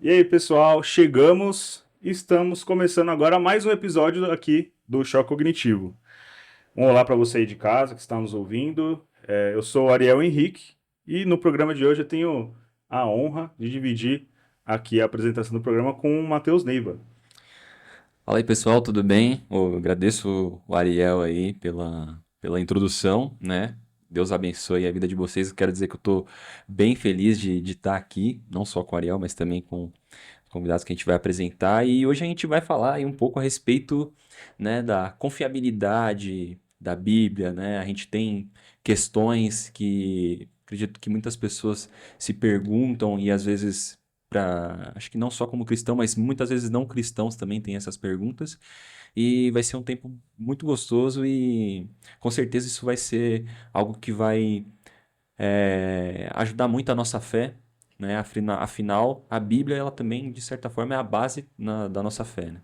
E aí, pessoal, estamos começando agora mais um episódio aqui do Choque Cognitivo. Um olá para você aí de casa que está nos ouvindo. Eu sou o Ariel Henrique e no programa de hoje eu tenho a honra de dividir aqui a apresentação do programa com o Matheus Neiva. Fala aí pessoal, tudo bem? Eu agradeço o Ariel aí pela introdução, né? Deus abençoe a vida de vocês. Eu quero dizer que eu estou bem feliz de estar aqui, não só com o Ariel, mas também com os convidados que a gente vai apresentar. E hoje a gente vai falar aí um pouco a respeito, né, da confiabilidade da Bíblia, né? A gente tem questões que acredito que muitas pessoas se perguntam e às vezes acho que não só como cristão, mas muitas vezes não cristãos também têm essas perguntas. E vai ser um tempo muito gostoso e com certeza isso vai ser algo que vai ajudar muito a nossa fé, né? Afinal, a Bíblia ela também de certa forma é a base da nossa fé, né?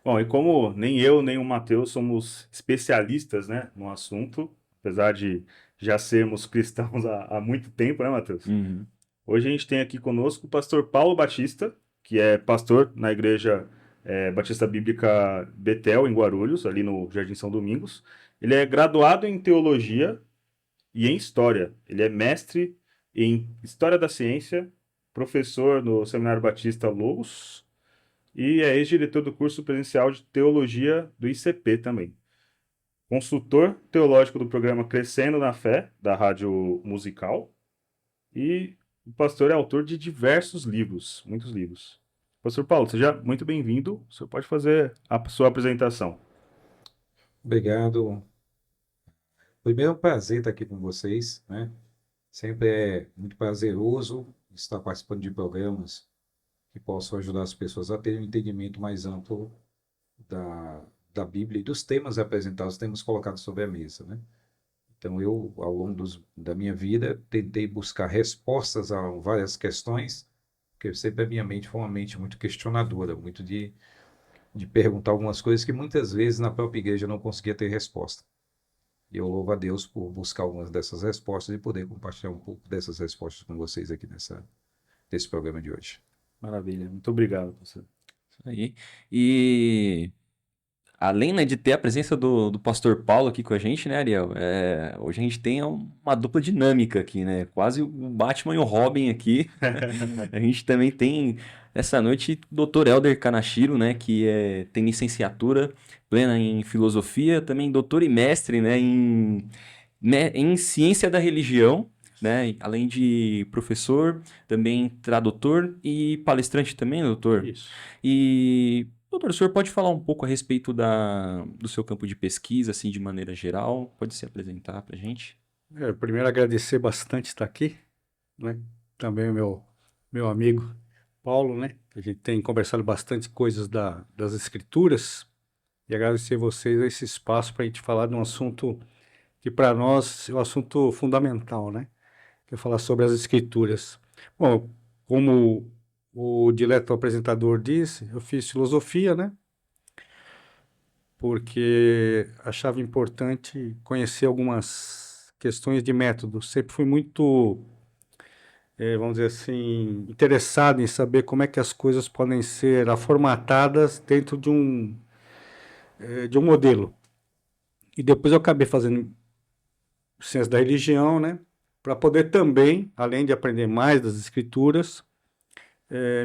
Bom, e como nem eu nem o Matheus somos especialistas, né, no assunto, apesar de já sermos cristãos há muito tempo, né, Matheus? Uhum. Hoje a gente tem aqui conosco o pastor Paulo Batista, que é pastor na igreja Batista Bíblica Betel, em Guarulhos, ali no Jardim São Domingos. Ele é graduado em teologia e em história. Ele é mestre em história da ciência, professor no Seminário Batista Logos e é ex-diretor do curso presencial de teologia do ICP também. Consultor teológico do programa Crescendo na Fé, da Rádio Musical, e o pastor é autor de diversos livros, muitos livros. Pastor Paulo, seja muito bem-vindo. O senhor pode fazer a sua apresentação. Obrigado. Primeiro, é um prazer estar aqui com vocês, né? Sempre é muito prazeroso estar participando de programas que possam ajudar as pessoas a terem um entendimento mais amplo da, da Bíblia e dos temas apresentados, temas colocados sobre a mesa, né? Então, eu, ao longo da minha vida, tentei buscar respostas a várias questões, porque sempre a minha mente foi uma mente muito questionadora, muito de perguntar algumas coisas que muitas vezes na própria igreja eu não conseguia ter resposta. E eu louvo a Deus por buscar algumas dessas respostas e poder compartilhar um pouco dessas respostas com vocês aqui nesse programa de hoje. Maravilha, muito obrigado, pastor. Isso aí. E além, né, de ter a presença do pastor Paulo aqui com a gente, né, Ariel? Hoje a gente tem uma dupla dinâmica aqui, né? Quase o Batman e o Robin aqui. A gente também tem, nessa noite, o Dr. Helder Kanashiro, né? Tem licenciatura plena em filosofia, também doutor e mestre, né, em ciência da religião, né? Além de professor, também tradutor e palestrante também, doutor? Isso. E, doutor, o senhor pode falar um pouco a respeito do seu campo de pesquisa, assim, de maneira geral? Pode se apresentar para a gente? Primeiro agradecer bastante estar aqui, né? Também o meu amigo Paulo, né? A gente tem conversado bastante coisas das escrituras e agradecer a vocês esse espaço para a gente falar de um assunto que para nós é um assunto fundamental, né? Que é falar sobre as escrituras. Bom, como o dileto apresentador disse, eu fiz filosofia, né? Porque achava importante conhecer algumas questões de método. Sempre fui muito, vamos dizer assim, interessado em saber como é que as coisas podem ser formatadas dentro de um modelo. E depois eu acabei fazendo ciência da religião, né? Para poder também, além de aprender mais das escrituras,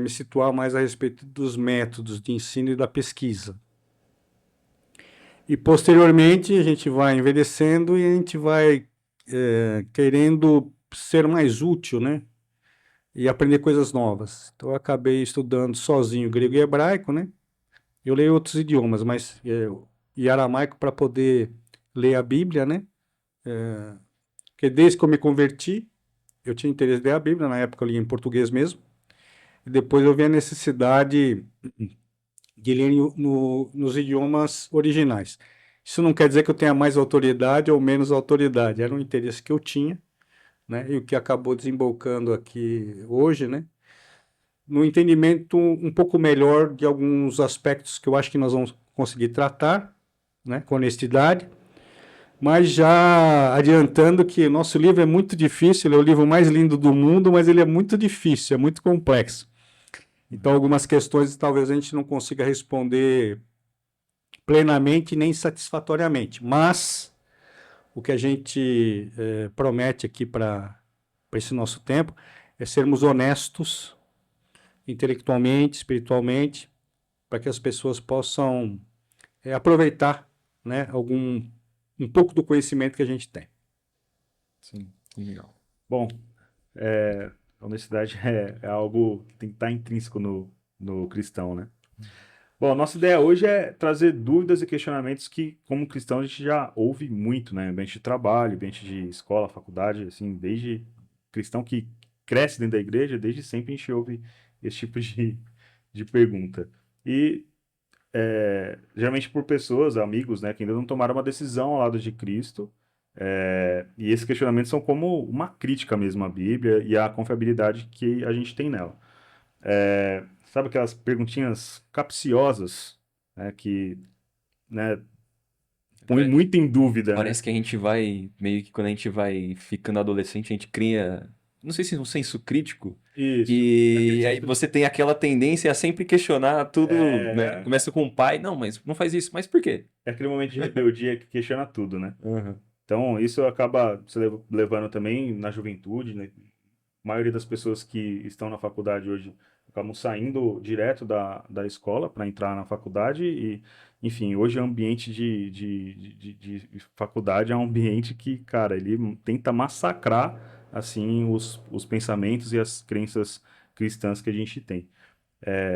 me situar mais a respeito dos métodos de ensino e da pesquisa. E posteriormente a gente vai envelhecendo e a gente vai querendo ser mais útil, né? E aprender coisas novas. Então eu acabei estudando sozinho grego e hebraico, né? Eu leio outros idiomas, mas e aramaico para poder ler a Bíblia, né? Porque desde que eu me converti, eu tinha interesse em ler a Bíblia, na época eu lia em português mesmo. E depois eu vi a necessidade de ler nos idiomas originais. Isso não quer dizer que eu tenha mais autoridade ou menos autoridade, era um interesse que eu tinha, né? E o que acabou desembocando aqui hoje, né? No entendimento um pouco melhor de alguns aspectos que eu acho que nós vamos conseguir tratar, né? Com honestidade, mas já adiantando que nosso livro é muito difícil, ele é o livro mais lindo do mundo, mas ele é muito difícil, é muito complexo. Então, algumas questões talvez a gente não consiga responder plenamente nem satisfatoriamente, mas o que a gente promete aqui para esse nosso tempo é sermos honestos intelectualmente, espiritualmente, para que as pessoas possam aproveitar, né, um pouco do conhecimento que a gente tem. Sim, legal. Bom, a honestidade é algo que tem que estar intrínseco no cristão, né? Bom, a nossa ideia hoje é trazer dúvidas e questionamentos que, como cristão, a gente já ouve muito, né? Ambiente de trabalho, ambiente de escola, faculdade, assim, desde cristão que cresce dentro da igreja, desde sempre a gente ouve esse tipo de pergunta. E geralmente por pessoas, amigos, né, que ainda não tomaram uma decisão ao lado de Cristo. E esses questionamentos são como uma crítica mesmo à Bíblia e à confiabilidade que a gente tem nela. Sabe aquelas perguntinhas capciosas, né, que, né, põe muito em dúvida, né? Parece que a gente vai, meio que quando a gente vai ficando adolescente, a gente cria, não sei se um senso crítico, Isso. e aí você tem aquela tendência a sempre questionar tudo, né? Começa com o pai, não, mas não faz isso, mas por quê? É aquele momento de rebeldia que questiona tudo, né? Uhum. Então, isso acaba se levando também na juventude, né? A maioria das pessoas que estão na faculdade hoje acabam saindo direto da escola para entrar na faculdade e, enfim, hoje o ambiente de faculdade é um ambiente que, cara, ele tenta massacrar, assim, os pensamentos e as crenças cristãs que a gente tem.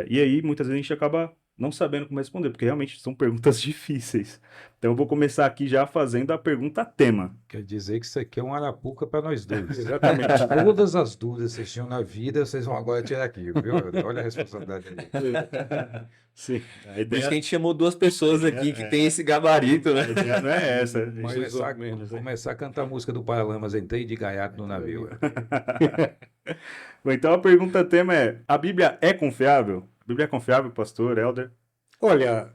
E aí, muitas vezes a gente acaba não sabendo como responder, porque realmente são perguntas difíceis. Então, eu vou começar aqui já fazendo a pergunta tema. Quer dizer que isso aqui é um arapuca para nós dois. Exatamente. Todas as dúvidas que vocês tinham na vida, vocês vão agora tirar aqui, viu? Olha a responsabilidade aí. Sim, a Por isso ideia, que a gente chamou duas pessoas aqui que tem esse gabarito, né? a ideia não é essa. Mais ou menos, né? Começar a cantar a música do Paralamas, entrei de gaiato no navio. Bom, então a pergunta tema é: a Bíblia é confiável? A Bíblia é confiável, pastor, Elder? Olha,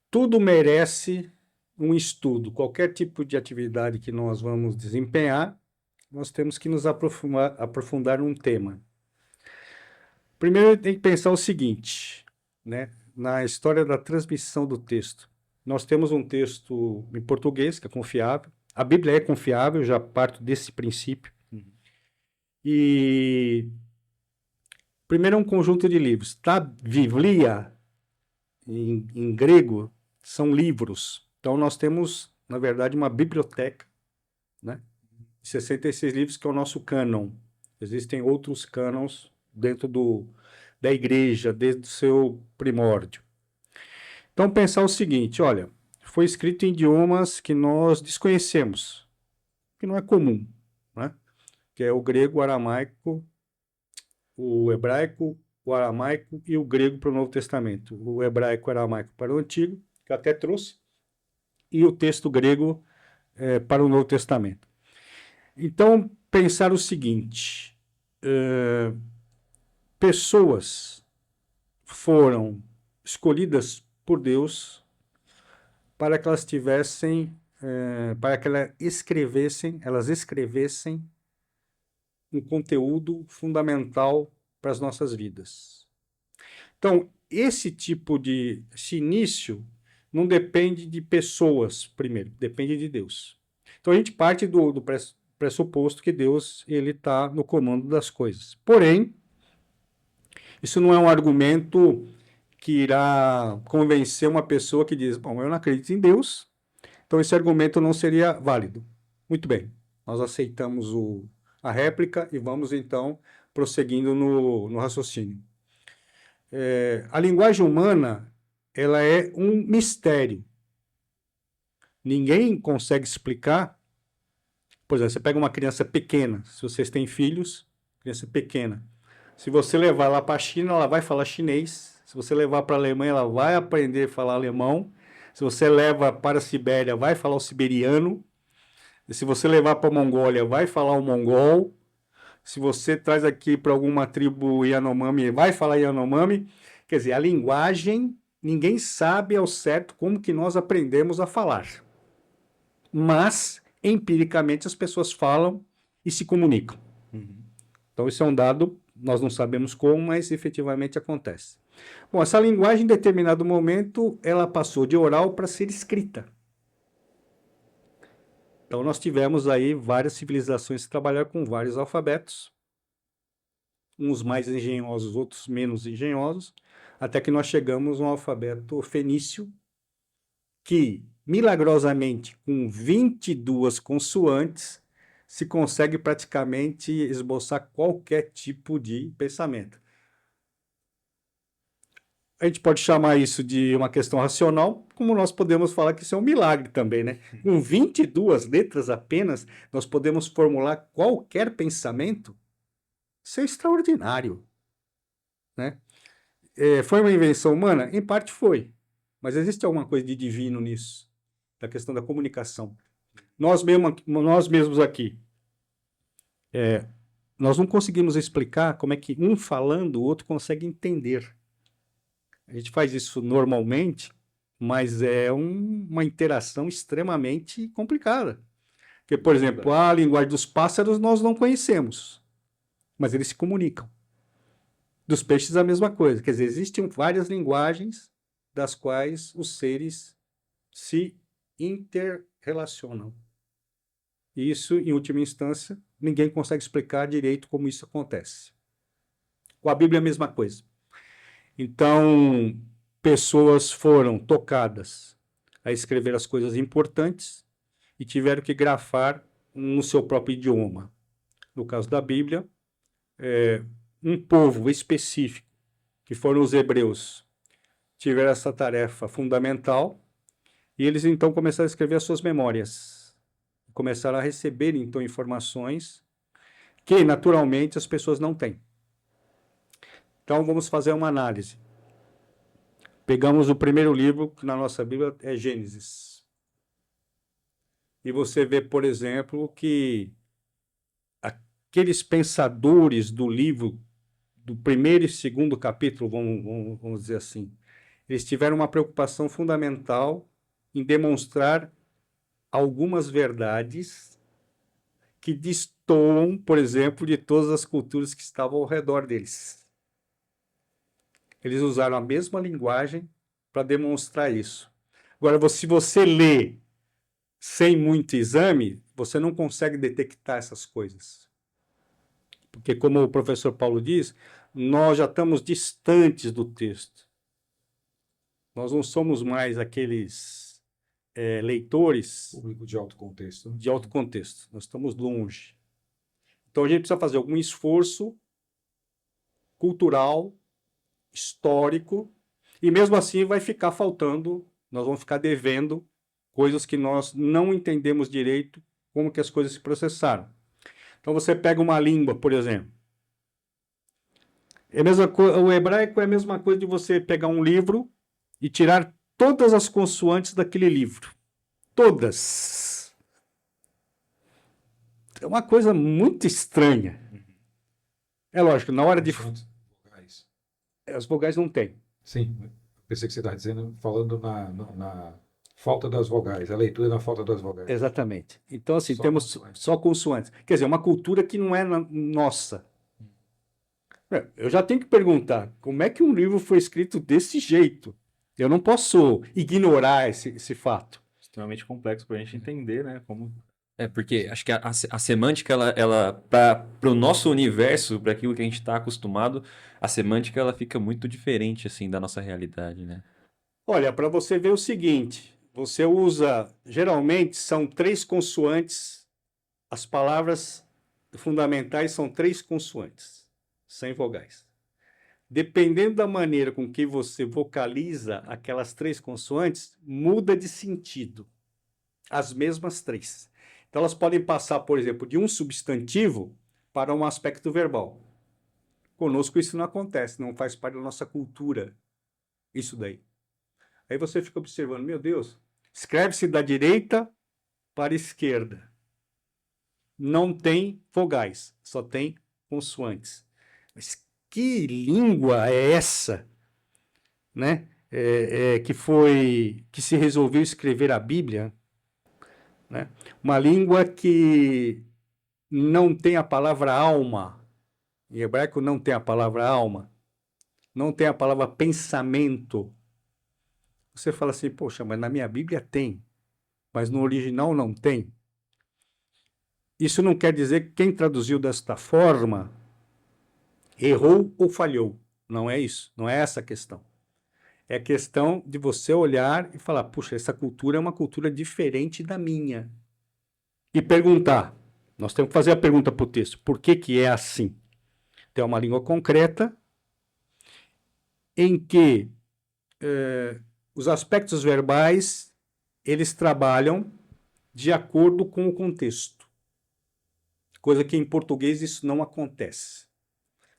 tudo merece um estudo. Qualquer tipo de atividade que nós vamos desempenhar, nós temos que nos aprofundar num tema. Primeiro, tem que pensar o seguinte, né? Na história da transmissão do texto. Nós temos um texto em português que é confiável. A Bíblia é confiável, já parto desse princípio. E primeiro é um conjunto de livros. Tá? Biblia, em grego, são livros. Então nós temos, na verdade, uma biblioteca, né? 66 livros, que é o nosso cânon. Existem outros cânons dentro da igreja, desde o seu primórdio. Então pensar o seguinte, olha, foi escrito em idiomas que nós desconhecemos, que não é comum, né? Que é o grego, o aramaico, o hebraico, o aramaico e o grego para o Novo Testamento. O hebraico e o aramaico para o Antigo, que eu até trouxe, e o texto grego para o Novo Testamento. Então, pensar o seguinte, pessoas foram escolhidas por Deus para que elas tivessem, para que elas escrevessem um conteúdo fundamental para as nossas vidas. Então, esse início não depende de pessoas, primeiro, depende de Deus. Então, a gente parte do pressuposto que Deus ele está no comando das coisas. Porém, isso não é um argumento que irá convencer uma pessoa que diz, bom, eu não acredito em Deus, então esse argumento não seria válido. Muito bem, nós aceitamos a réplica e vamos então prosseguindo no raciocínio. A linguagem humana, ela é um mistério. Ninguém consegue explicar. Por exemplo, você pega uma criança pequena, se vocês têm filhos, criança pequena, se você levar lá para a China, ela vai falar chinês. Se você levar para a Alemanha, ela vai aprender a falar alemão. Se você leva para a Sibéria, vai falar o siberiano. E se você levar para a Mongólia, vai falar o mongol. Se você traz aqui para alguma tribo Yanomami, vai falar Yanomami. Quer dizer, a linguagem, ninguém sabe ao certo como que nós aprendemos a falar. Mas, empiricamente, as pessoas falam e se comunicam. Então, isso é um dado Nós não sabemos como, mas efetivamente acontece. Bom, essa linguagem, em determinado momento, ela passou de oral para ser escrita. Então, nós tivemos aí várias civilizações que trabalharam com vários alfabetos, uns mais engenhosos, outros menos engenhosos, até que nós chegamos a um alfabeto fenício, que, milagrosamente, com 22 consoantes, se consegue praticamente esboçar qualquer tipo de pensamento. A gente pode chamar isso de uma questão racional, como nós podemos falar que isso é um milagre também, né? Com 22 letras apenas, nós podemos formular qualquer pensamento. Isso é extraordinário, né? Foi uma invenção humana? Em parte foi. Mas existe alguma coisa de divino nisso, da questão da comunicação. Nós mesmos aqui, nós não conseguimos explicar como é que um falando, o outro consegue entender. A gente faz isso normalmente, mas é uma interação extremamente complicada. Porque, por exemplo, a linguagem dos pássaros nós não conhecemos, mas eles se comunicam. Dos peixes a mesma coisa. Quer dizer, existem várias linguagens das quais os seres se interrelacionam. E isso, em última instância, ninguém consegue explicar direito como isso acontece. Com a Bíblia é a mesma coisa. Então, pessoas foram tocadas a escrever as coisas importantes e tiveram que grafar no seu próprio idioma. No caso da Bíblia, um povo específico, que foram os hebreus, tiveram essa tarefa fundamental e eles então começaram a escrever as suas memórias. Começaram a receber então informações que naturalmente as pessoas não têm. Então vamos fazer uma análise. Pegamos o primeiro livro, que na nossa Bíblia é Gênesis. E você vê, por exemplo, que aqueles pensadores do livro, do primeiro e segundo capítulo, vamos dizer assim, eles tiveram uma preocupação fundamental em demonstrar algumas verdades que destoam, por exemplo, de todas as culturas que estavam ao redor deles. Eles usaram a mesma linguagem para demonstrar isso. Agora, se você lê sem muito exame, você não consegue detectar essas coisas. Porque, como o professor Paulo diz, nós já estamos distantes do texto. Nós não somos mais aqueles leitores Público de alto contexto. de alto contexto. Nós estamos longe. Então, a gente precisa fazer algum esforço cultural, histórico, e mesmo assim vai ficar faltando, nós vamos ficar devendo coisas que nós não entendemos direito como que as coisas se processaram. Então você pega uma língua, por exemplo. O hebraico é a mesma coisa de você pegar um livro e tirar todas as consoantes daquele livro. Todas. É uma coisa muito estranha. É lógico, na hora de... Vogais. As vogais não tem. Sim, pensei que você estava dizendo, falando na falta das vogais, a leitura na falta das vogais. Exatamente. Então, assim, Só temos consoantes. só consoantes. Quer dizer, uma cultura que não é nossa. Eu já tenho que perguntar, como é que um livro foi escrito desse jeito? Eu não posso ignorar esse fato. Extremamente complexo para a gente entender, né? Como... Porque acho que a semântica, ela para o nosso universo, para aquilo que a gente está acostumado, a semântica ela fica muito diferente assim da nossa realidade, né? Olha, para você ver o seguinte, você usa, geralmente são 3 consoantes, as palavras fundamentais são 3 consoantes, sem vogais. Dependendo da maneira com que você vocaliza aquelas 3 consoantes, muda de sentido, as mesmas 3. Então, elas podem passar, por exemplo, de um substantivo para um aspecto verbal. Conosco isso não acontece, não faz parte da nossa cultura, isso daí. Aí você fica observando, meu Deus, escreve-se da direita para a esquerda. Não tem vogais, só tem consoantes. Mas que língua é essa, né? Que se resolveu escrever a Bíblia, né? Uma língua que não tem a palavra alma, Em hebraico não tem a palavra alma, não tem a palavra pensamento. Você fala assim, poxa, mas na minha Bíblia tem, mas no original não tem. Isso não quer dizer que quem traduziu desta forma errou ou falhou. Não é isso, não é essa a questão. É questão de você olhar e falar, puxa, essa cultura é uma cultura diferente da minha. E perguntar. Nós temos que fazer a pergunta para o texto. Por que que é assim? Tem uma língua concreta em que os aspectos verbais eles trabalham de acordo com o contexto. Coisa que em português isso não acontece.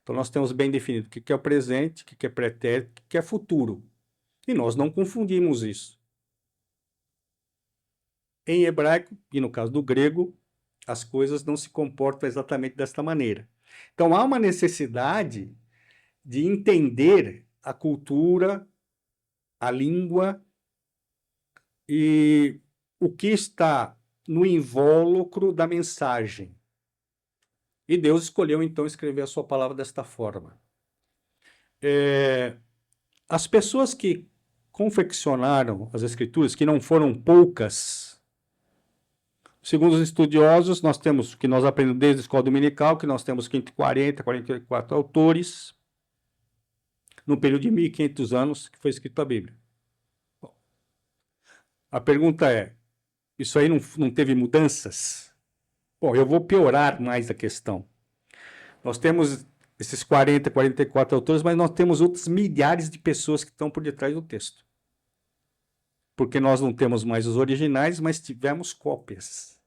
Então nós temos bem definido o que é o presente, o que é pretérito, o que é futuro. E nós não confundimos isso. Em hebraico, e no caso do grego, as coisas não se comportam exatamente desta maneira. Então há uma necessidade de entender a cultura, a língua e o que está no invólucro da mensagem. E Deus escolheu então escrever a sua palavra desta forma. As pessoas que confeccionaram as escrituras, que não foram poucas, segundo os estudiosos, nós temos, que nós aprendemos desde a escola dominical, que nós temos 540, 44 autores, no período de 1500 anos que foi escrita a Bíblia. Bom, a pergunta é, isso aí não teve mudanças? Bom, eu vou piorar mais a questão. Nós temos esses 40, 44 autores, mas nós temos outros milhares de pessoas que estão por detrás do texto. Porque nós não temos mais os originais, mas tivemos cópias.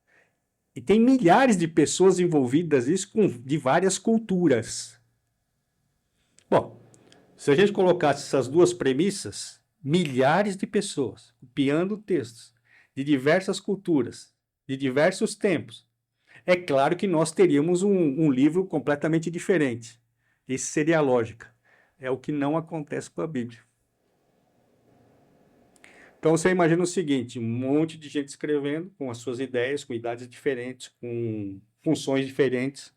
E tem milhares de pessoas envolvidas nisso de várias culturas. Bom, se a gente colocasse essas duas premissas, milhares de pessoas copiando textos de diversas culturas, de diversos tempos, é claro que nós teríamos um livro completamente diferente. Isso seria a lógica. É o que não acontece com a Bíblia. Então você imagina o seguinte, um monte de gente escrevendo com as suas ideias, com idades diferentes, com funções diferentes,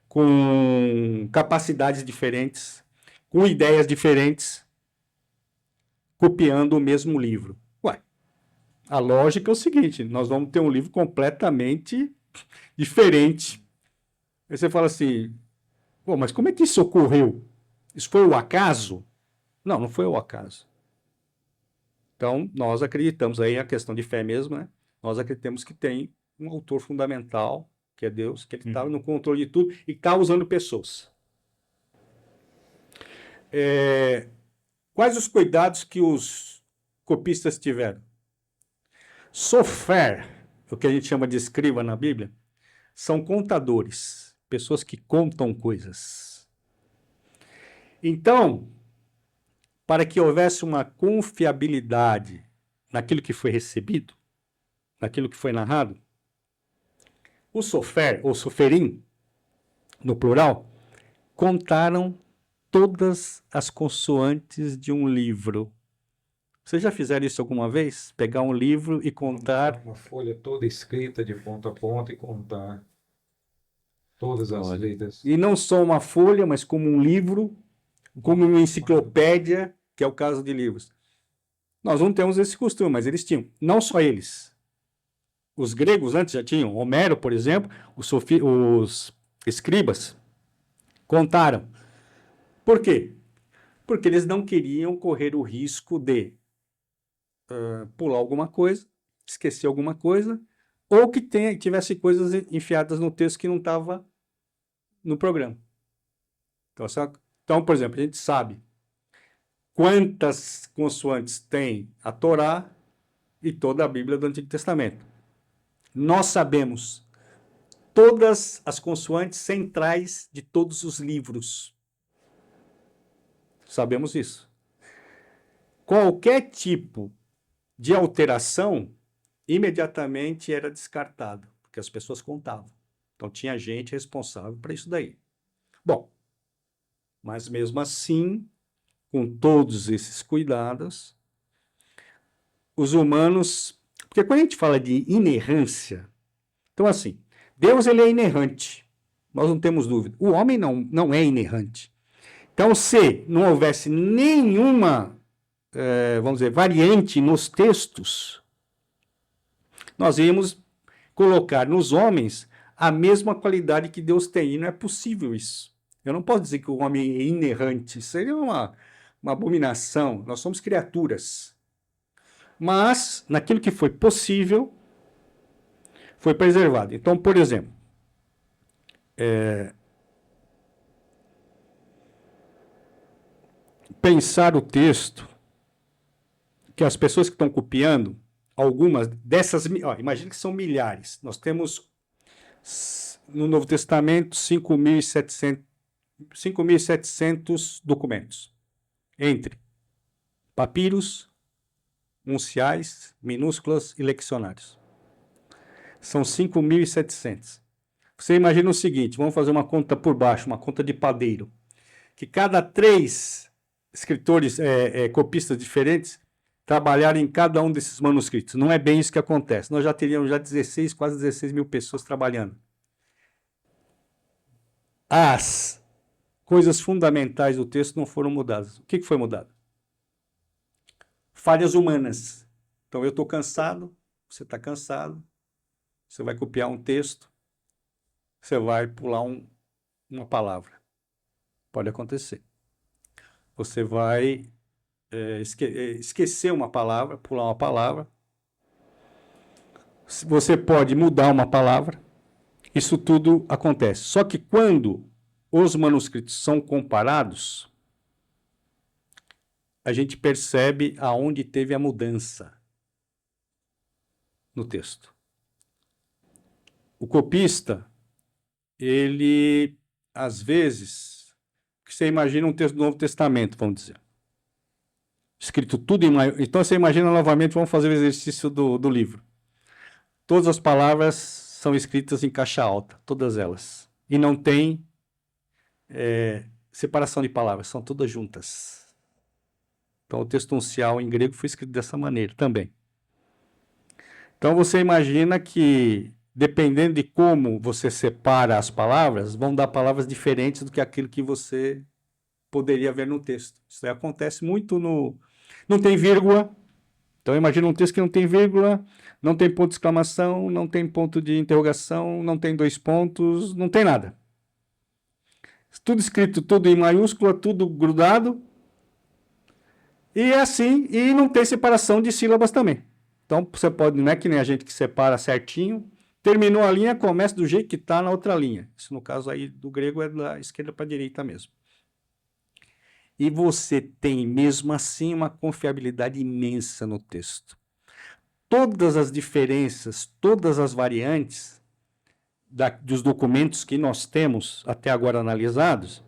com capacidades diferentes, com ideias diferentes, copiando o mesmo livro. Ué, a lógica é o seguinte, nós vamos ter um livro completamente diferente. Aí você fala assim, pô, mas como é que isso ocorreu? Isso foi o acaso? Não, não foi o acaso. Então, nós acreditamos, aí a questão de fé mesmo, né? Nós acreditamos que tem um autor fundamental, que é Deus, que ele está no controle de tudo e está usando pessoas. Quais os cuidados que os copistas tiveram? Sofer, o que a gente chama de escriba na Bíblia, são contadores, pessoas que contam coisas. Então, para que houvesse uma confiabilidade naquilo que foi recebido, naquilo que foi narrado, o sofer, ou soferim, no plural, contaram todas as consoantes de um livro. Vocês já fizeram isso alguma vez? Pegar um livro e contar... Uma folha toda escrita de ponta a ponta e contar todas as letras. E não só uma folha, mas como um livro, como uma enciclopédia, que é o caso de livros. Nós não temos esse costume, mas eles tinham. Não só eles. Os gregos antes já tinham. Homero, por exemplo, os escribas contaram. Por quê? Porque eles não queriam correr o risco de pular alguma coisa, esquecer alguma coisa, ou que tivesse coisas enfiadas no texto que não estava no programa. Então, por exemplo, a gente sabe quantas consoantes tem a Torá e toda a Bíblia do Antigo Testamento. Nós sabemos todas as consoantes centrais de todos os livros. Sabemos isso. Qualquer tipo de alteração imediatamente era descartado, porque as pessoas contavam. Então tinha gente responsável para isso daí. Bom, mas mesmo assim, com todos esses cuidados, os humanos... Porque quando a gente fala de inerrância, então assim, Deus ele é inerrante. Nós não temos dúvida. O homem não é inerrante. Então, se não houvesse nenhuma, vamos dizer, variante nos textos, nós íamos colocar nos homens a mesma qualidade que Deus tem. E não é possível isso. Eu não posso dizer que o homem é inerrante. Seria uma abominação. Nós somos criaturas. Mas, naquilo que foi possível, foi preservado. Então, por exemplo, pensar o texto, que as pessoas que estão copiando, algumas dessas, imagina que são milhares. Nós temos no Novo Testamento 5.700 documentos, entre papiros, unciais, minúsculas e leccionários. São 5.700. Você imagina o seguinte, vamos fazer uma conta por baixo, uma conta de padeiro, que cada 3 escritores, copistas diferentes, trabalharam em cada um desses manuscritos. Não é bem isso que acontece. Nós já teríamos quase 16 mil pessoas trabalhando. As coisas fundamentais do texto não foram mudadas. O que foi mudado? Falhas humanas. Então, eu estou cansado, você está cansado, você vai copiar um texto, você vai pular uma palavra. Pode acontecer. Você vai esquecer uma palavra, pular uma palavra. Você pode mudar uma palavra. Isso tudo acontece. Só que quando os manuscritos são comparados, a gente percebe aonde teve a mudança no texto. O copista, ele, às vezes, você imagina um texto do Novo Testamento, vamos dizer. Escrito tudo em maiúsculo. Então, você imagina novamente, vamos fazer o exercício do livro. Todas as palavras são escritas em caixa alta, todas elas. E não tem separação de palavras, são todas juntas. Então, o texto uncial em grego foi escrito dessa maneira também. Então, você imagina que, dependendo de como você separa as palavras, vão dar palavras diferentes do que aquilo que você poderia ver no texto. Isso aí acontece muito no... Não tem vírgula. Então, imagina um texto que não tem vírgula, não tem ponto de exclamação, não tem ponto de interrogação, não tem 2 pontos, não tem nada. Tudo escrito, tudo em maiúscula, tudo grudado. E é assim, e não tem separação de sílabas também. Então, você pode, não é que nem a gente que separa certinho, terminou a linha, começa do jeito que está na outra linha. Isso, no caso aí do grego, é da esquerda para a direita mesmo. E você tem, mesmo assim, uma confiabilidade imensa no texto. Todas as diferenças, todas as variantes dos documentos que nós temos até agora analisados,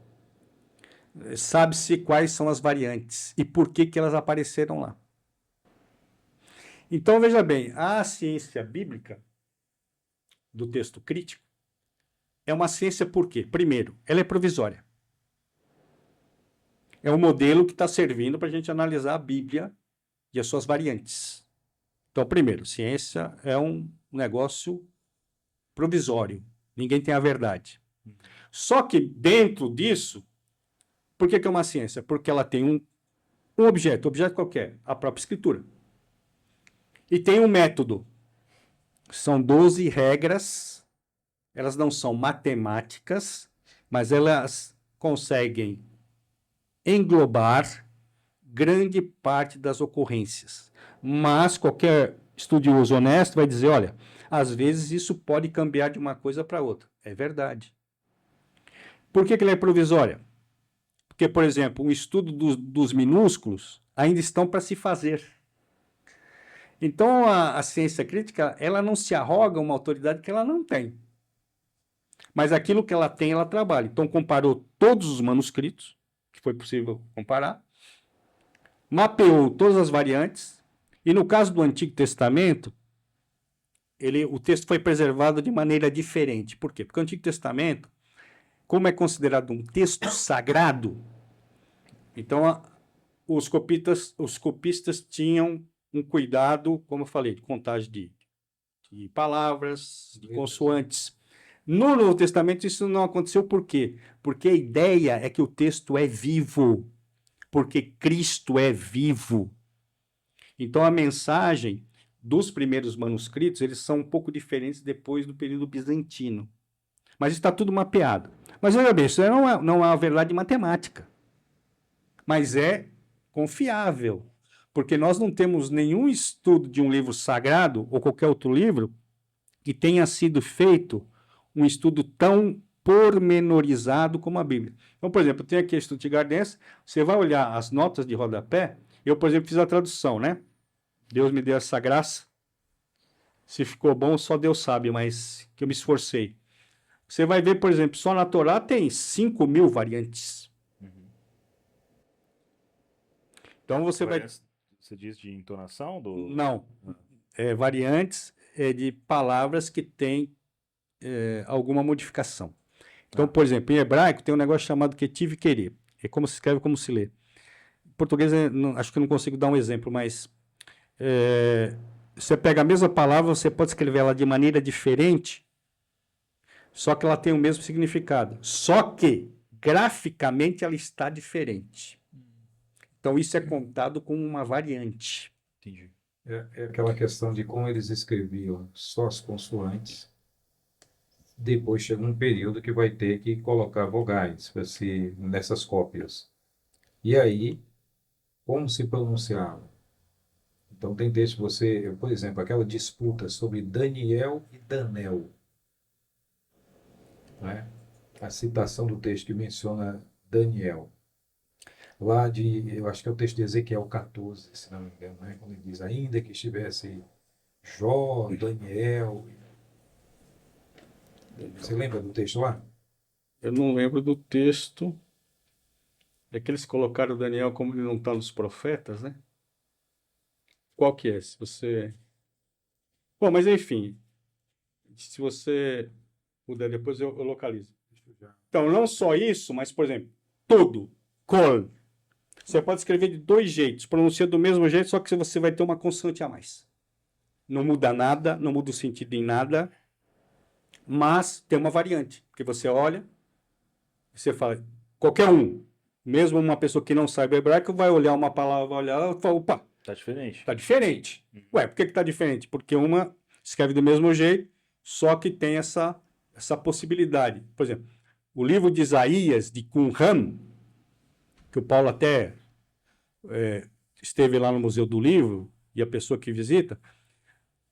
sabe-se quais são as variantes e por que elas apareceram lá. Então, veja bem, a ciência bíblica do texto crítico é uma ciência por quê? Primeiro, ela é provisória. É um modelo que está servindo para a gente analisar a Bíblia e as suas variantes. Então, primeiro, ciência é um negócio provisório. Ninguém tem a verdade. Só que dentro disso, por que é uma ciência? Porque ela tem um objeto qualquer, a própria escritura. E tem um método. São 12 regras, elas não são matemáticas, mas elas conseguem englobar grande parte das ocorrências. Mas qualquer estudioso honesto vai dizer, olha, às vezes isso pode cambiar de uma coisa para outra. É verdade. Por que ela é provisória? Porque, por exemplo, o estudo dos minúsculos ainda estão para se fazer. Então, a ciência crítica, ela não se arroga uma autoridade que ela não tem. Mas aquilo que ela tem, ela trabalha. Então, comparou todos os manuscritos, que foi possível comparar, mapeou todas as variantes, e no caso do Antigo Testamento, o texto foi preservado de maneira diferente. Por quê? Porque o Antigo Testamento, como é considerado um texto sagrado, então os copistas tinham um cuidado, como eu falei, de contagem de palavras, de consoantes. No Novo Testamento isso não aconteceu por quê? Porque a ideia é que o texto é vivo, porque Cristo é vivo. Então a mensagem dos primeiros manuscritos, eles são um pouco diferentes depois do período bizantino. Mas está tudo mapeado. Mas veja bem, isso não é uma verdade matemática, mas é confiável, porque nós não temos nenhum estudo de um livro sagrado ou qualquer outro livro que tenha sido feito um estudo tão pormenorizado como a Bíblia. Então, por exemplo, tem aqui a Stuttgartense, você vai olhar as notas de rodapé, eu, por exemplo, fiz a tradução, né? Deus me deu essa graça. Se ficou bom, só Deus sabe, mas que eu me esforcei. Você vai ver, por exemplo, só na Torá tem 5.000 variantes. Então você vai... Você diz de entonação do... Não. Variantes de palavras que têm alguma modificação. Então, por exemplo, em hebraico tem um negócio chamado ketiv e querer. É como se escreve, como se lê. Em português, acho que eu não consigo dar um exemplo, mas você pega a mesma palavra, você pode escrever ela de maneira diferente, só que ela tem o mesmo significado. Só que, graficamente, ela está diferente. Então, isso é contado como uma variante. Entendi. É aquela questão de como eles escreviam só as consoantes. Depois chega um período que vai ter que colocar vogais nessas cópias. E aí, como se pronunciava? Então tem texto por exemplo, aquela disputa sobre Daniel e Danel, né? A citação do texto que menciona Daniel. Eu acho que é o texto de Ezequiel 14, se não me engano, né? Quando ele diz, ainda que estivesse Jó, Daniel. Você lembra do texto lá? Eu não lembro do texto. É que eles colocaram o Daniel como ele não está nos profetas, né? Qual que é? Se você... Bom, mas enfim, se você puder, depois eu localizo. Então, não só isso, mas, por exemplo, tudo, kol. Você pode escrever de dois jeitos, pronuncia do mesmo jeito, só que você vai ter uma consoante a mais. Não muda nada, não muda o sentido em nada, mas tem uma variante, porque você olha, você fala, qualquer um, mesmo uma pessoa que não saiba hebraico, vai olhar uma palavra, vai olhar e fala, opa, Tá diferente. tá diferente. Ué, por que tá diferente? Porque uma escreve do mesmo jeito, só que tem essa possibilidade. Por exemplo, o livro de Isaías, de Qumran, que o Paulo até esteve lá no Museu do Livro, e a pessoa que visita,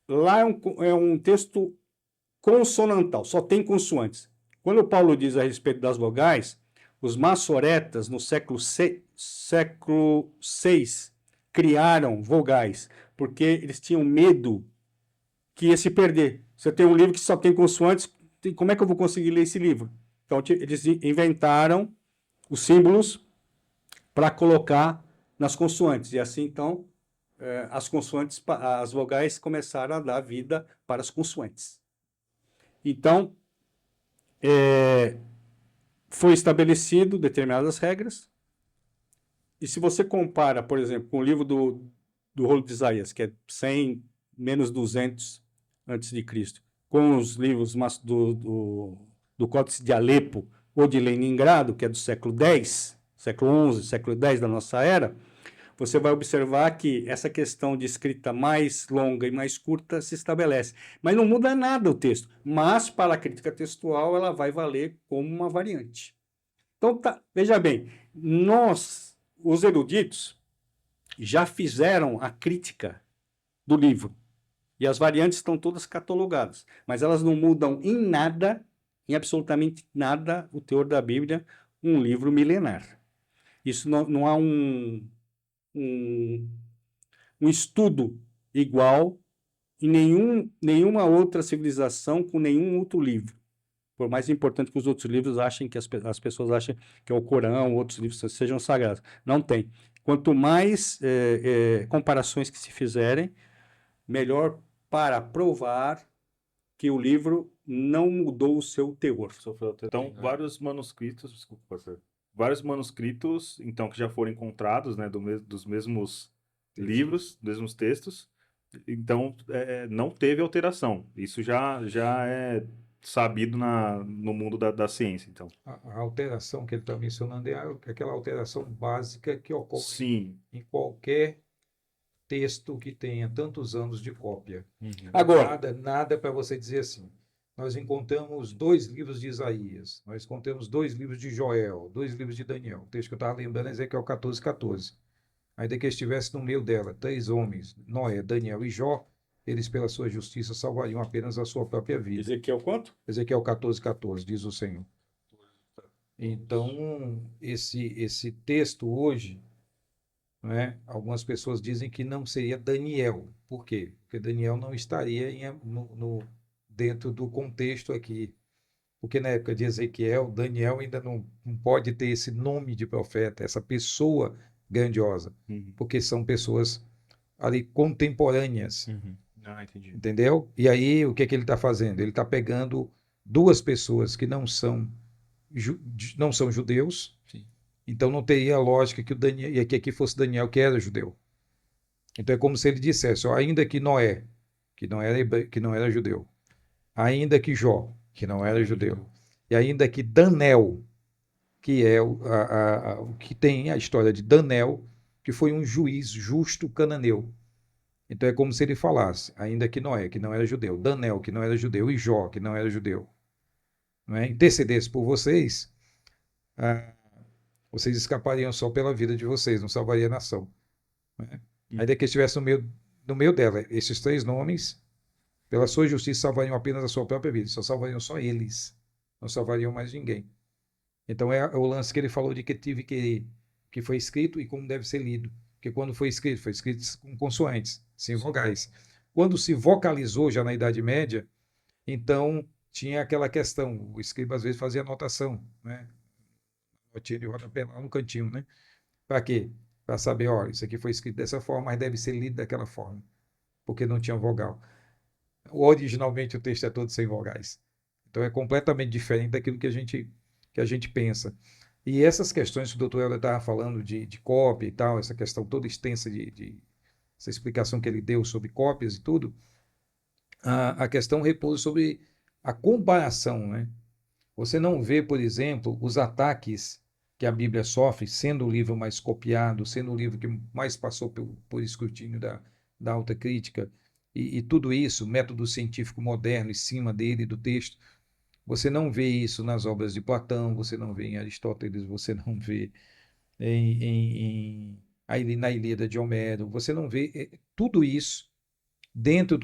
lá é um texto consonantal, só tem consoantes. Quando o Paulo diz a respeito das vogais, os maçoretas, no século VI, criaram vogais, porque eles tinham medo que ia se perder. Você tem um livro que só tem consoantes, como é que eu vou conseguir ler esse livro? Então, eles inventaram os símbolos para colocar nas consoantes. E assim, então, as vogais começaram a dar vida para as consoantes. Então, foi estabelecido determinadas regras. E se você compara, por exemplo, com o livro do rolo de Isaías, que é 100 menos 200 antes de Cristo, com os livros do Códice de Alepo ou de Leningrado, que é do século X, século XI, século X da nossa era, você vai observar que essa questão de escrita mais longa e mais curta se estabelece. Mas não muda nada o texto. Mas, para a crítica textual, ela vai valer como uma variante. Então, veja bem, os eruditos, já fizeram a crítica do livro. E as variantes estão todas catalogadas. Mas elas não mudam em nada, em absolutamente nada, o teor da Bíblia, um livro milenar. Isso não há um estudo igual em nenhuma outra civilização com nenhum outro livro. Por mais importante que os outros livros achem que as pessoas acham que é o Corão, outros livros sejam sagrados. Não tem. Quanto mais comparações que se fizerem, melhor para provar que o livro não mudou o seu teor. Então, vários manuscritos, desculpa, pastor, vários manuscritos, então, que já foram encontrados, né, dos mesmos livros, dos mesmos textos, então, não teve alteração. Isso já é sabido no mundo da ciência, então. A alteração que ele está mencionando é aquela alteração básica que ocorre Sim. em qualquer texto que tenha tantos anos de cópia. Agora, Nada para você dizer assim. Nós encontramos 2 livros de Isaías, nós encontramos 2 livros de Joel, 2 livros de Daniel. O texto que eu estava lembrando é Ezequiel 14:14. Ainda que estivesse no meio dela 3 homens, Noé, Daniel e Jó, eles pela sua justiça salvariam apenas a sua própria vida. Ezequiel quanto? Ezequiel 14:14, diz o Senhor. Então, esse texto hoje, né, algumas pessoas dizem que não seria Daniel. Por quê? Porque Daniel não estaria dentro do contexto aqui. Porque na época de Ezequiel, Daniel ainda não pode ter esse nome de profeta, essa pessoa grandiosa, porque são pessoas ali contemporâneas, Ah, entendi. entendeu? E aí, o que é que ele está fazendo? Ele está pegando 2 pessoas que não são judeus, Sim. então não teria lógica que o Daniel, e que aqui fosse Daniel que era judeu. Então é como se ele dissesse, ó, ainda que Noé, que não era judeu, ainda que Jó, que não era judeu, e ainda que Danel, que é o que tem a história de Danel, que foi um juiz justo cananeu. Então é como se ele falasse, ainda que Noé, que não era judeu, Danel, que não era judeu, e Jó, que não era judeu, não é? Intercedesse por vocês, vocês escapariam só pela vida de vocês, não salvaria a nação. Né? Ainda que estivesse no meio dela, esses 3 nomes, pela sua justiça, salvariam apenas a sua própria vida, só salvariam só eles, não salvariam mais ninguém. Então é o lance que ele falou de que foi escrito e como deve ser lido. Porque quando foi escrito com consoantes, sem vogais. Quando se vocalizou já na Idade Média, então tinha aquela questão, o escriba às vezes fazia anotação, né? Notinha de rodapé lá no cantinho, né? Para quê? Para saber, olha, isso aqui foi escrito dessa forma, mas deve ser lido daquela forma, porque não tinha vogal. Originalmente o texto é todo sem vogais. Então é completamente diferente daquilo que a gente pensa. E essas questões que o doutor Helder estava falando de cópia e tal, essa questão toda extensa essa explicação que ele deu sobre cópias e tudo, a questão repousa sobre a comparação, né? Você não vê, por exemplo, os ataques que a Bíblia sofre, sendo o livro mais copiado, sendo o livro que mais passou por escrutínio da alta crítica, e tudo isso, método científico moderno em cima dele, do texto. Você não vê isso nas obras de Platão, você não vê em Aristóteles, você não vê na Ilíada de Homero, você não vê tudo isso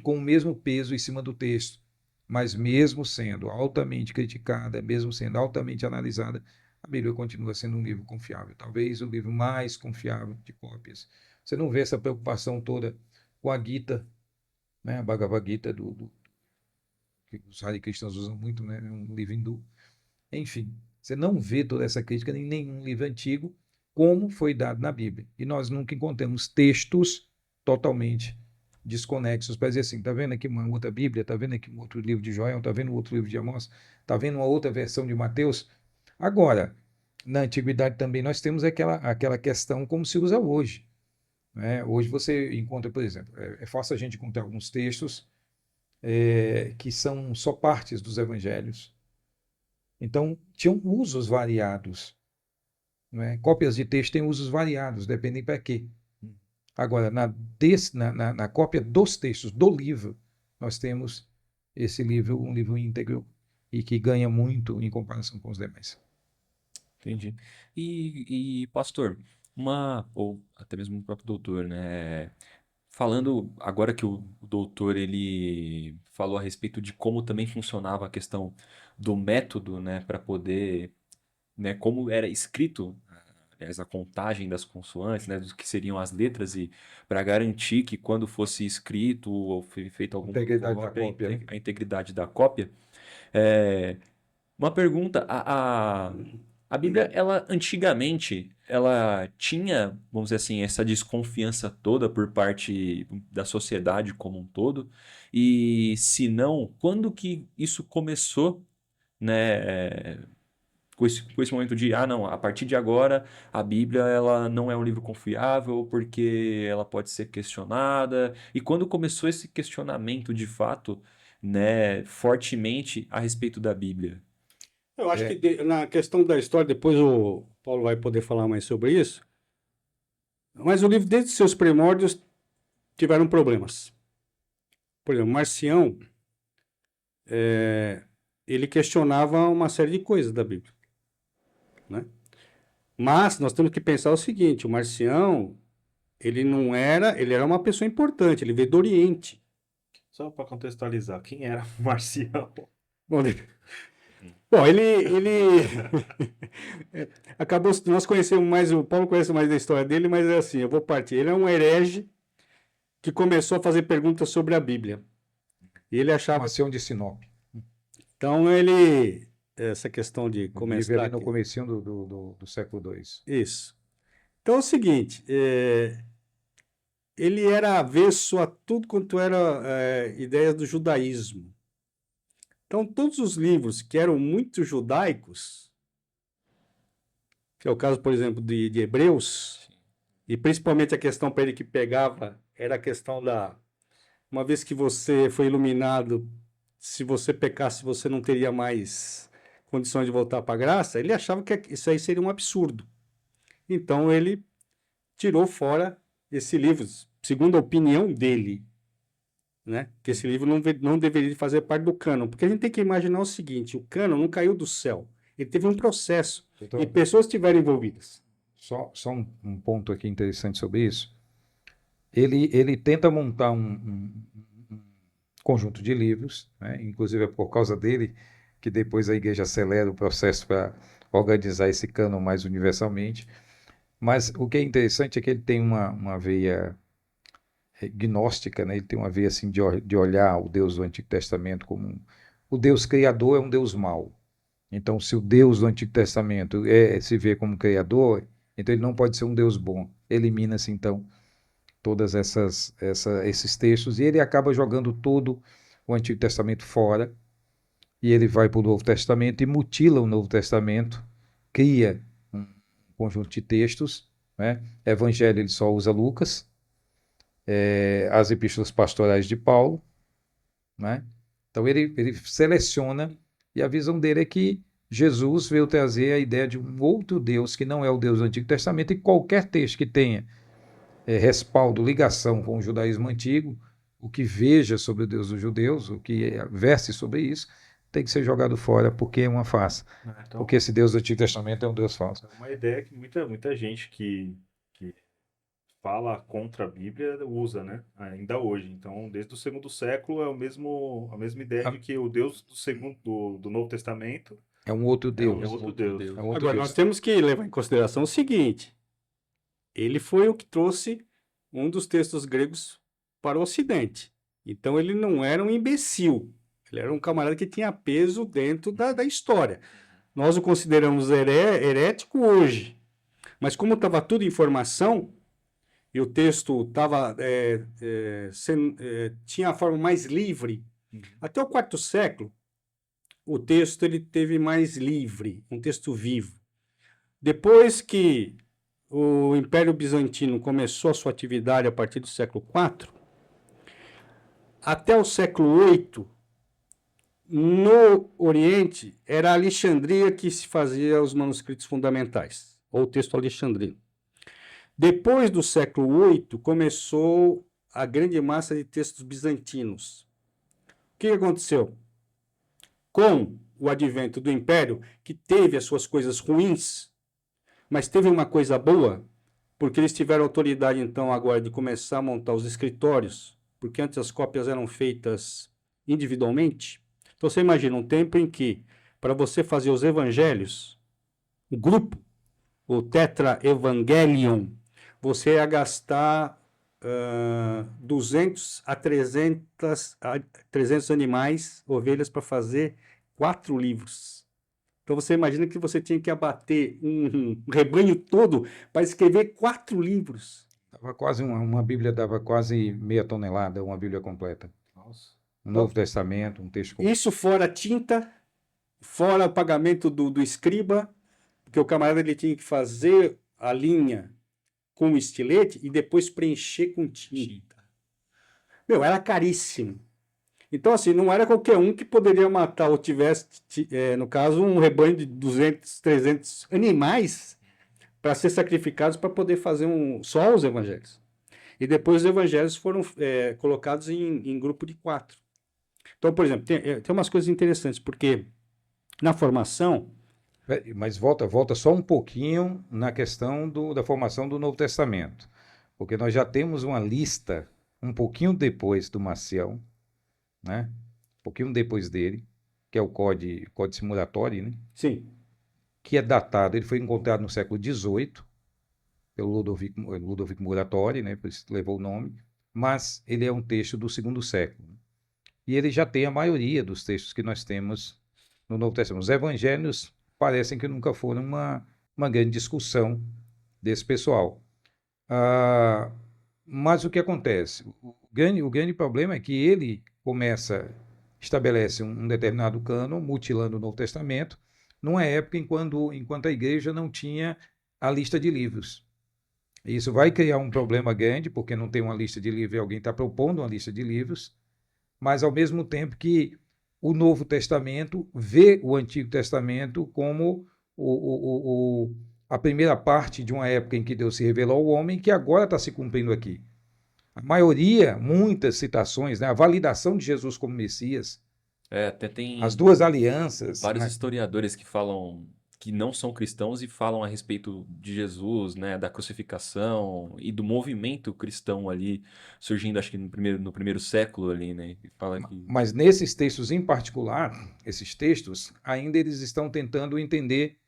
com o mesmo peso em cima do texto, mas mesmo sendo altamente criticada, mesmo sendo altamente analisada, a Bíblia continua sendo um livro confiável, talvez o livro mais confiável de cópias. Você não vê essa preocupação toda com a Gita, né, a Bhagavad Gita que os Hare Krishnas usam muito, né, é um livro hindu. Enfim, você não vê toda essa crítica em nenhum livro antigo, como foi dado na Bíblia. E nós nunca encontramos textos totalmente desconexos para dizer assim, está vendo aqui uma outra Bíblia, está vendo aqui um outro livro de Joel, está vendo outro livro de Amós, está vendo uma outra versão de Mateus. Agora, na antiguidade também nós temos aquela questão como se usa hoje. Né? Hoje você encontra, por exemplo, é fácil a gente encontrar alguns textos que são só partes dos evangelhos. Então, tinham usos variados. Não é? Cópias de texto têm usos variados, dependem para quê. Agora, na cópia dos textos do livro, nós temos esse livro, um livro íntegro, e que ganha muito em comparação com os demais. Entendi. Pastor, ou até mesmo o próprio doutor, né? Falando agora que o doutor ele falou a respeito de como também funcionava a questão do método, né, para poder, né, como era escrito, aliás, a contagem das consoantes, né, dos que seriam as letras e para garantir que quando fosse escrito ou feito algum Integridade da cópia, né? a integridade da cópia. É, uma pergunta, a Bíblia, ela antigamente, ela tinha, vamos dizer assim, essa desconfiança toda por parte da sociedade como um todo, e se não, quando que isso começou, né, com esse momento de, não, a partir de agora a Bíblia ela não é um livro confiável porque ela pode ser questionada, e quando começou esse questionamento de fato, né, fortemente a respeito da Bíblia? Eu acho que na questão da história, depois o Paulo vai poder falar mais sobre isso, mas o livro, desde seus primórdios, tiveram problemas. Por exemplo, Marcião, ele questionava uma série de coisas da Bíblia, né? Mas nós temos que pensar o seguinte, o Marcião, ele era uma pessoa importante, ele veio do Oriente. Só para contextualizar, quem era o Marcião? Bom, bom, ele acabou, nós conhecemos mais, o Paulo conhece mais da história dele, mas é assim, eu vou partir. Ele é um herege que começou a fazer perguntas sobre a Bíblia. E ele achava, Marcião de Sinop. então ele, essa questão de Vive começar ali no aqui. comecinho do século II. Isso. Então é o seguinte, ele era avesso a tudo quanto era ideias do judaísmo. Então todos os livros que eram muito judaicos, que é o caso, por exemplo, de Hebreus, e principalmente a questão para ele que pegava, era a questão da, uma vez que você foi iluminado, se você pecasse, você não teria mais condições de voltar para a graça, ele achava que isso aí seria um absurdo. Então ele tirou fora esse livro, segundo a opinião dele, né? Que esse livro não deveria fazer parte do cânon, porque a gente tem que imaginar o seguinte, o cânon não caiu do céu, ele teve um processo, Então, e pessoas estiveram envolvidas. só um ponto aqui interessante sobre isso. Ele tenta montar um conjunto de livros, né? Inclusive é por causa dele que depois a igreja acelera o processo para organizar esse cânon mais universalmente. Mas o que é interessante é que ele tem uma veia gnóstica, né? Ele tem uma veia assim de olhar o Deus do Antigo Testamento como o Deus criador é um Deus mau. Então, se o Deus do Antigo Testamento se vê como criador, então ele não pode ser um Deus bom. Elimina-se então todas esses textos e ele acaba jogando todo o Antigo Testamento fora e ele vai para o Novo Testamento e mutila o Novo Testamento, cria um conjunto de textos, né? Evangelho ele só usa Lucas, as epístolas pastorais de Paulo, né? Então ele seleciona e a visão dele é que Jesus veio trazer a ideia de um outro Deus que não é o Deus do Antigo Testamento e qualquer texto que tenha respaldo, ligação com o judaísmo antigo, o que veja sobre o Deus dos judeus, o que verse sobre isso, tem que ser jogado fora porque é uma farsa. Então, Porque esse Deus do Antigo Testamento é um Deus falso. é uma ideia que muita gente que fala contra a Bíblia usa, né? Ainda hoje. Então, desde o segundo século é a mesma ideia de que o Deus do Novo Testamento É um outro Deus. é outro Deus. É um outro Agora, Deus. nós temos que levar em consideração o seguinte, ele foi o que trouxe um dos textos gregos para o Ocidente. Então, ele não era um imbecil, ele era um camarada que tinha peso dentro da história. Nós o consideramos herético hoje, mas como estava tudo em informação, e o texto tinha a forma mais livre, até o quarto século, o texto ele teve mais livre, um texto vivo. Depois que o Império Bizantino começou a sua atividade a partir do século IV, até o século VIII, no Oriente, era a Alexandria que se fazia os manuscritos fundamentais, ou o texto alexandrino. Depois do século VIII, começou a grande massa de textos bizantinos. O que aconteceu? Com o advento do Império, que teve as suas coisas ruins, mas teve uma coisa boa, porque eles tiveram autoridade, então, agora de começar a montar os escritórios, porque antes as cópias eram feitas individualmente. Então, você imagina um tempo em que, para você fazer os evangelhos, o grupo, o Tetra Evangelion, você ia gastar 200 a 300 animais, ovelhas, para fazer 4 livros. Então você imagina que você tinha que abater um rebanho todo para escrever 4 livros. Dava quase uma Bíblia dava quase meia tonelada, uma Bíblia completa. Nossa. Um Novo Testamento, um texto completo. Isso fora tinta, fora o pagamento do escriba, porque o camarada ele tinha que fazer a linha com o estilete e depois preencher com tinta. Meu, era caríssimo. Então, assim, não era qualquer um que poderia matar ou tivesse, no caso, um rebanho de 200, 300 animais para ser sacrificados para poder fazer só os evangelhos. E depois os evangelhos foram colocados em grupo de 4. Então, por exemplo, tem umas coisas interessantes, porque na formação, Mas volta só um pouquinho na questão da formação do Novo Testamento. Porque nós já temos uma lista um pouquinho depois do Maciel, né? Um pouquinho depois dele, que é o Códice Simulatório, né? sim, Que é datado, ele foi encontrado no século XVIII, pelo Ludovico Muratori, né? Por isso levou o nome, mas ele é um texto do segundo século. E ele já tem a maioria dos textos que nós temos no Novo Testamento. Os evangelhos parecem que nunca foram uma grande discussão desse pessoal. Mas o que acontece? O grande problema é que ele estabelece um determinado cânon, mutilando o Novo Testamento, numa época enquanto a igreja não tinha a lista de livros. Isso vai criar um problema grande, porque não tem uma lista de livros e alguém está propondo uma lista de livros, mas ao mesmo tempo que o Novo Testamento vê o Antigo Testamento como a primeira parte de uma época em que Deus se revelou ao homem, que agora está se cumprindo aqui. A maioria, muitas citações, né, a validação de Jesus como Messias, Até tem as duas alianças, vários né, historiadores que falam que não são cristãos e falam a respeito de Jesus, né, da crucificação e do movimento cristão ali surgindo, acho que no primeiro século ali, né? E fala que mas nesses textos em particular, esses textos, ainda eles estão tentando entender,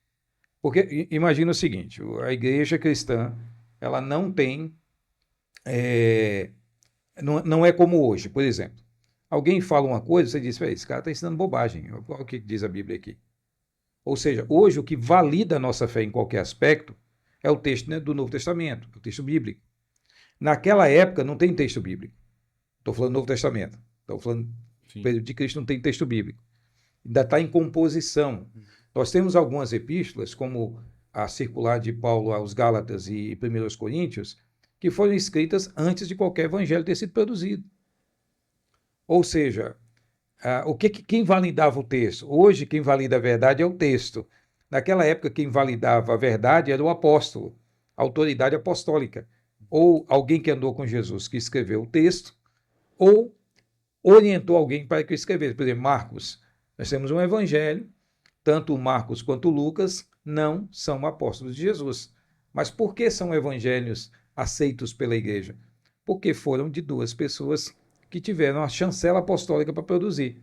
porque imagina o seguinte, a igreja cristã, ela não tem, não é como hoje, por exemplo. Alguém fala uma coisa, você diz, esse cara está ensinando bobagem, olha o que diz a Bíblia aqui. Ou seja, hoje o que valida a nossa fé em qualquer aspecto é o texto, né, do Novo Testamento, o texto bíblico. Naquela época não tem texto bíblico. Estou falando do Novo Testamento. Estou falando do período de Cristo, não tem texto bíblico. Ainda está em composição. Nós temos algumas epístolas, como a circular de Paulo aos Gálatas e 1 Coríntios, que foram escritas antes de qualquer evangelho ter sido produzido. Ou seja, quem validava o texto? Hoje, quem valida a verdade é o texto. Naquela época, quem validava a verdade era o apóstolo, a autoridade apostólica, ou alguém que andou com Jesus, que escreveu o texto, ou orientou alguém para que escrevesse. Por exemplo, Marcos. Nós temos um evangelho, tanto Marcos quanto Lucas não são apóstolos de Jesus. Mas por que são evangelhos aceitos pela igreja? Porque foram de duas pessoas que tiveram a chancela apostólica para produzir.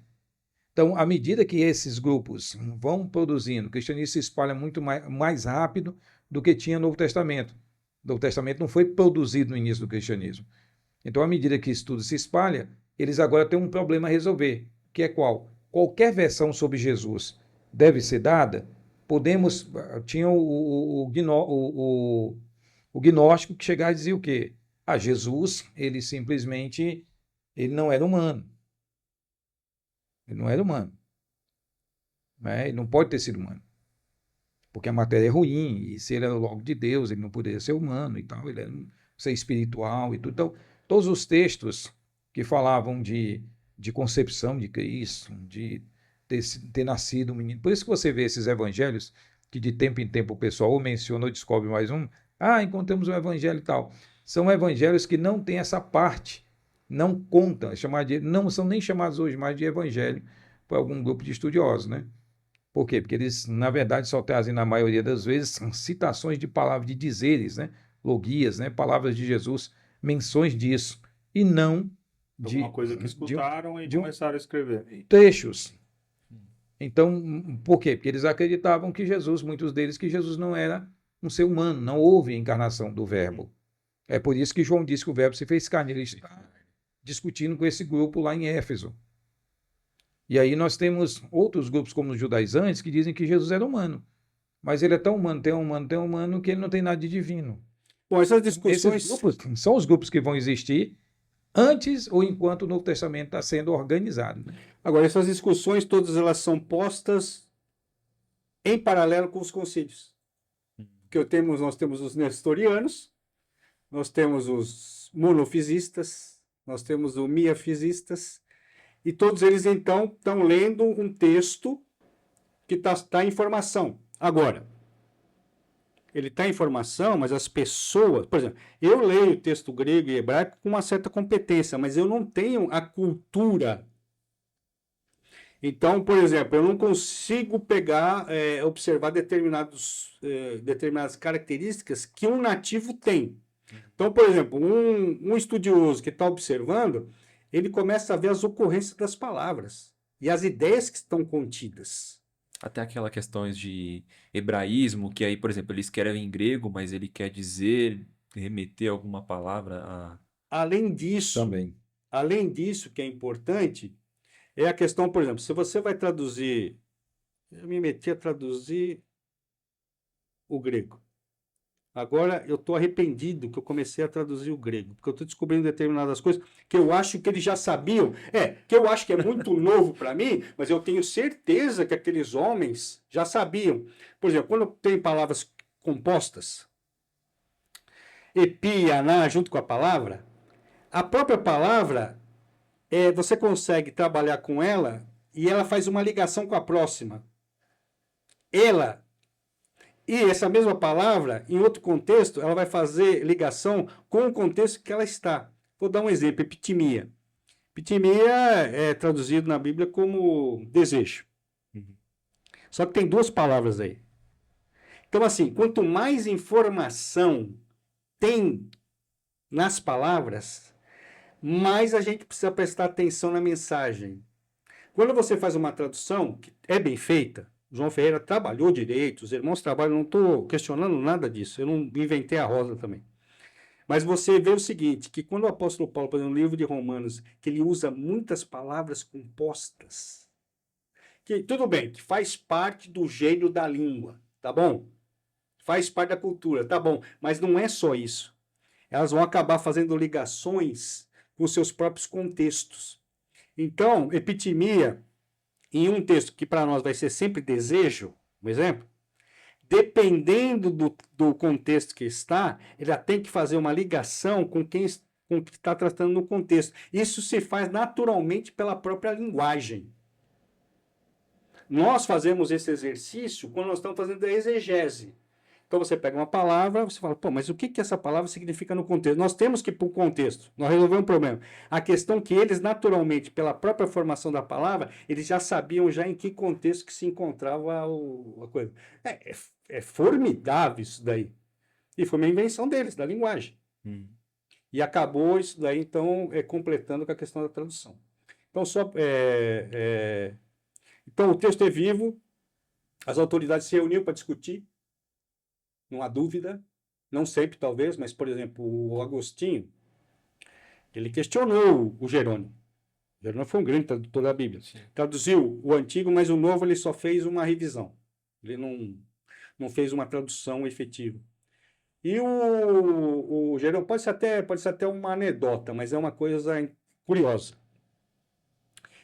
Então, à medida que esses grupos vão produzindo, o cristianismo se espalha muito mais rápido do que tinha no Novo Testamento. O Novo Testamento não foi produzido no início do cristianismo. Então, à medida que isso tudo se espalha, eles agora têm um problema a resolver, que é qual? Qualquer versão sobre Jesus deve ser dada. Tinha o gnóstico que chegava e dizia o quê? Jesus, ele simplesmente, ele não era humano. Ele não era humano. Né? Ele não pode ter sido humano. Porque a matéria é ruim, e se ele era logo de Deus, ele não poderia ser humano e tal, ele era um ser espiritual e tudo. Então, todos os textos que falavam de concepção de Cristo, de ter nascido um menino. Por isso que você vê esses evangelhos, que de tempo em tempo o pessoal ou menciona ou descobre mais um, encontramos um evangelho e tal. São evangelhos que não têm essa parte, não contam, não são nem chamados hoje mais de evangelho por algum grupo de estudiosos, né? Por quê? Porque eles, na verdade, só trazem, na maioria das vezes, citações de palavras, de dizeres, né? Logias, né? Palavras de Jesus, menções disso, e não de Alguma coisa que escutaram e começaram a escrever. trechos. Então, por quê? Porque eles acreditavam que muitos deles, que Jesus não era um ser humano, não houve encarnação do verbo. É por isso que João disse que o verbo se fez carne. Ele está discutindo com esse grupo lá em Éfeso. E aí nós temos outros grupos, como os judaizantes, que dizem que Jesus era humano. Mas ele é tão humano, tão humano, que ele não tem nada de divino. Bom, essas discussões... Esses grupos são os grupos que vão existir antes ou enquanto o Novo Testamento está sendo organizado. Né? Agora, essas discussões, todas elas são postas em paralelo com os concílios. Nós temos os nestorianos, nós temos os monofisistas, nós temos os miafisistas, E todos eles, então, estão lendo um texto que está em formação. Agora, ele está em formação, mas as pessoas... Por exemplo, eu leio texto grego e hebraico com uma certa competência, mas eu não tenho a cultura. Então, por exemplo, eu não consigo pegar, observar determinadas características que um nativo tem. Então, por exemplo, um estudioso que está observando, ele começa a ver as ocorrências das palavras e as ideias que estão contidas. Até aquelas questões de hebraísmo, que aí, por exemplo, ele escreve em grego, mas ele quer dizer, remeter alguma palavra a... Além disso, que é importante, é a questão, por exemplo, se você vai traduzir, eu me meti a traduzir o grego. Agora eu estou arrependido que eu comecei a traduzir o grego, porque eu estou descobrindo determinadas coisas que eu acho que eles já sabiam, que eu acho que é muito novo para mim, mas eu tenho certeza que aqueles homens já sabiam. Por exemplo, quando tem palavras compostas, epi, aná, junto com a palavra, a própria palavra, você consegue trabalhar com ela e ela faz uma ligação com a próxima. E essa mesma palavra, em outro contexto, ela vai fazer ligação com o contexto que ela está. Vou dar um exemplo, epitimia. Epitimia é traduzido na Bíblia como desejo. Só que tem duas palavras aí. Então, assim, quanto mais informação tem nas palavras, mais a gente precisa prestar atenção na mensagem. Quando você faz uma tradução que é bem feita, João Ferreira trabalhou direito, os irmãos trabalham, não estou questionando nada disso, eu não inventei a roda também. Mas você vê o seguinte, que quando o apóstolo Paulo, por exemplo, no livro de Romanos, que ele usa muitas palavras compostas, que tudo bem, que faz parte do gênero da língua, tá bom? Faz parte da cultura, tá bom, mas não é só isso. Elas vão acabar fazendo ligações com seus próprios contextos. Então, epitimia, em um texto que para nós vai ser sempre desejo, um exemplo, dependendo do contexto que está, ele tem que fazer uma ligação com quem está tratando no contexto. Isso se faz naturalmente pela própria linguagem. Nós fazemos esse exercício quando nós estamos fazendo a exegese. Então você pega uma palavra, você fala, pô, mas o que essa palavra significa no contexto? Nós temos que ir para o contexto, nós resolvemos um problema. A questão é que eles, naturalmente, pela própria formação da palavra, eles já sabiam já em que contexto que se encontrava a coisa. É formidável isso daí. E foi uma invenção deles, da linguagem. E acabou isso daí, então, completando com a questão da tradução. Então, então o texto é vivo, as autoridades se reuniram para discutir, não há dúvida, não sempre talvez, mas, por exemplo, o Agostinho, ele questionou o Jerônimo. O Jerônimo foi um grande tradutor da Bíblia. Sim. Traduziu o Antigo, mas o Novo ele só fez uma revisão. Ele não fez uma tradução efetiva. E o Jerônimo, pode ser até uma anedota, mas é uma coisa curiosa.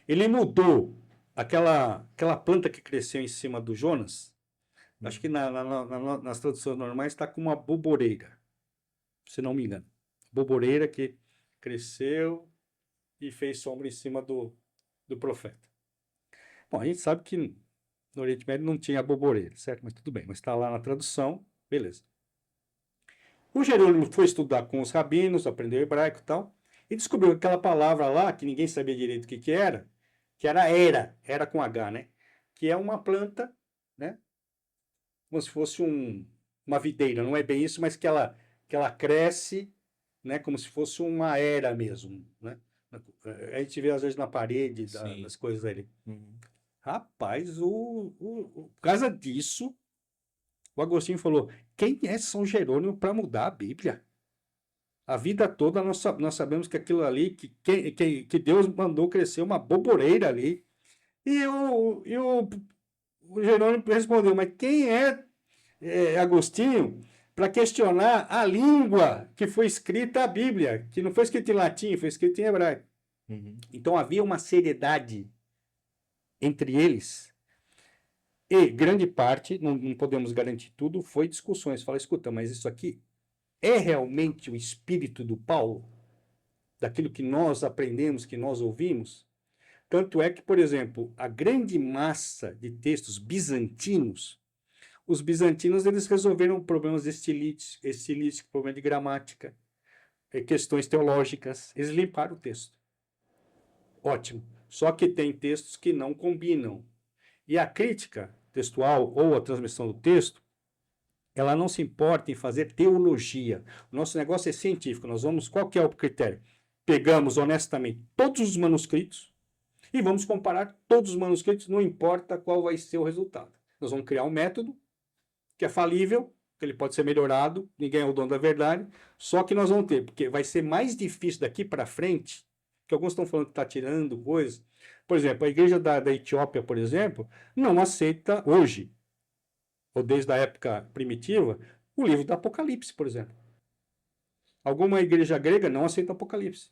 Ele mudou aquela planta que cresceu em cima do Jonas. Acho que nas traduções normais está com uma boboreira, se não me engano. Boboreira que cresceu e fez sombra em cima do profeta. Bom, a gente sabe que no Oriente Médio não tinha boboreira, certo? Mas tudo bem, mas está lá na tradução, beleza. O Jerônimo foi estudar com os rabinos, aprendeu hebraico e tal, e descobriu aquela palavra lá, que ninguém sabia direito o que era era com H, né? Que é uma planta, né? Como se fosse uma videira, não é bem isso, mas que ela cresce, né, como se fosse uma era mesmo, né? A gente vê às vezes na parede das coisas ali. Rapaz, por causa disso, o Agostinho falou, quem é São Jerônimo para mudar a Bíblia? A vida toda nós sabemos que aquilo ali, que Deus mandou crescer uma boboreira ali. E o Jerônimo respondeu, mas quem é Agostinho para questionar a língua que foi escrita a Bíblia, que não foi escrita em latim, foi escrita em hebraico. Então havia uma seriedade entre eles e grande parte, não podemos garantir tudo, foi discussões. Fala, escuta, mas isso aqui é realmente o espírito do Paulo? Daquilo que nós aprendemos, que nós ouvimos? Tanto é que, por exemplo, a grande massa de textos bizantinos, os bizantinos eles resolveram problemas estilísticos, problemas de gramática, questões teológicas, eles limparam o texto. Ótimo. Só que tem textos que não combinam. E a crítica textual ou a transmissão do texto, ela não se importa em fazer teologia. O nosso negócio é científico. Qual que é o critério? Pegamos honestamente todos os manuscritos e vamos comparar todos os manuscritos, não importa qual vai ser o resultado. Nós vamos criar um método que é falível, que ele pode ser melhorado, ninguém é o dono da verdade, só que nós vamos ter, porque vai ser mais difícil daqui para frente, que alguns estão falando que está tirando coisas. Por exemplo, a igreja da Etiópia, por exemplo, não aceita hoje, ou desde a época primitiva, o livro do Apocalipse, por exemplo. Alguma igreja grega não aceita o Apocalipse.